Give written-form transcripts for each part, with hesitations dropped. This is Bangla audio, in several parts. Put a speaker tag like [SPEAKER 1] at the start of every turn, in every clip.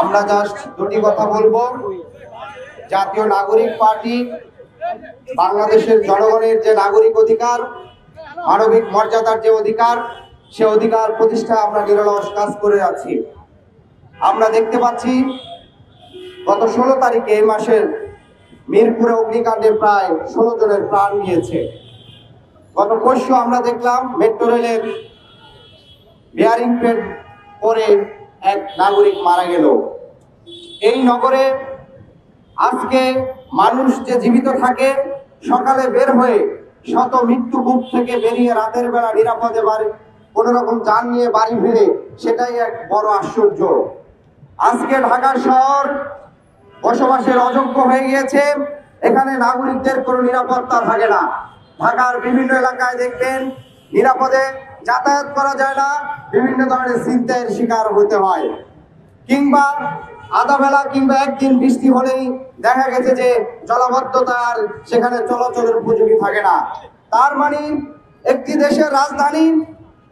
[SPEAKER 1] আমরা জাস্ট দুটি কথা বলবো। জাতীয় নাগরিক পার্টি বাংলাদেশের জনগণের যে নাগরিক অধিকার, মানবিক মর্যাদার যে অধিকার, সে অধিকার প্রতিষ্ঠায় আমরা নিরলস কাজ করে যাচ্ছি। আমরা দেখতে পাচ্ছি গত 16 তারিখে এই মাসের মিরপুরে অগ্নিকাণ্ডে প্রায় 16 জনের প্রাণ গিয়েছে। গত পরশু আমরা দেখলাম মেট্রো রেলের বিয়ারিং প্লেট পরে এক নাগরিক মারা গেল। এই নগরে আজকে মানুষ যে জীবিত থাকে, সকালে বের হয়ে শত মৃত্যুকূপ থেকে বেরিয়ে রাতের বেলা নিরাপদে বাড়ি কোনো রকম যান নিয়ে বাড়ি ফিরে, সেটাই এক বড় আশ্চর্য। আজকে ঢাকা শহর বসবাসের অযোগ্য হয়ে গিয়েছে। এখানে নাগরিকদের কোনো নিরাপত্তা থাকে না। ঢাকার বিভিন্ন এলাকায় দেখবেন নিরাপদে যাতায়াত করা যায় না, বিভিন্ন ধরনের ছিনতাইয়ের শিকার হতে হয়। কিংবা আধা বেলা কিংবা একদিন বৃষ্টি হলেই দেখা গেছে যে জলাবদ্ধতা আর সেখানে চলাচলের উপযোগী থাকে না। তার মানে একটি দেশের রাজধানী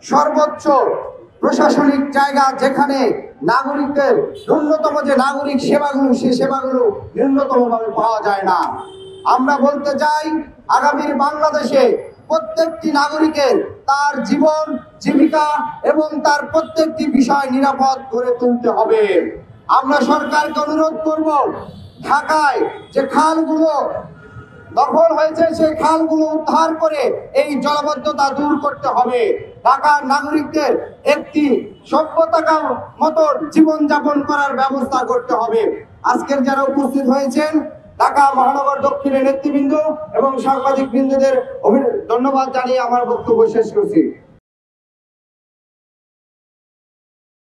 [SPEAKER 1] সর্বোচ্চ প্রশাসনিক জায়গা, যেখানে নাগরিকদের ন্যূনতম যে নাগরিক সেবাগুলো, সে সেবাগুলো ন্যূনতমভাবে পাওয়া যায় না। আমরা বলতে চাই, আগামীর বাংলাদেশে প্রত্যেকটি নাগরিকের তার জীবন জীবিকা এবং তার প্রত্যেকটি বিষয় নিরাপদ করে তুলতে হবে। আমরা সরকারকে অনুরোধ করব, ঢাকায় যে খালগুলো দখল হয়েছে সেই খালগুলো উদ্ধার করে এই জলাবদ্ধতা দূর করতে হবে। ঢাকার নাগরিকদের একটি সভ্যতার মতো জীবনযাপন করার ব্যবস্থা করতে হবে। আজকের যারা উপস্থিত হয়েছেন, ঢাকা মহানগর দক্ষিণের নেতৃবৃন্দ এবং সাংবাদিক বৃন্দদের ধন্যবাদ জানিয়ে আমার বক্তব্য শেষ করছি।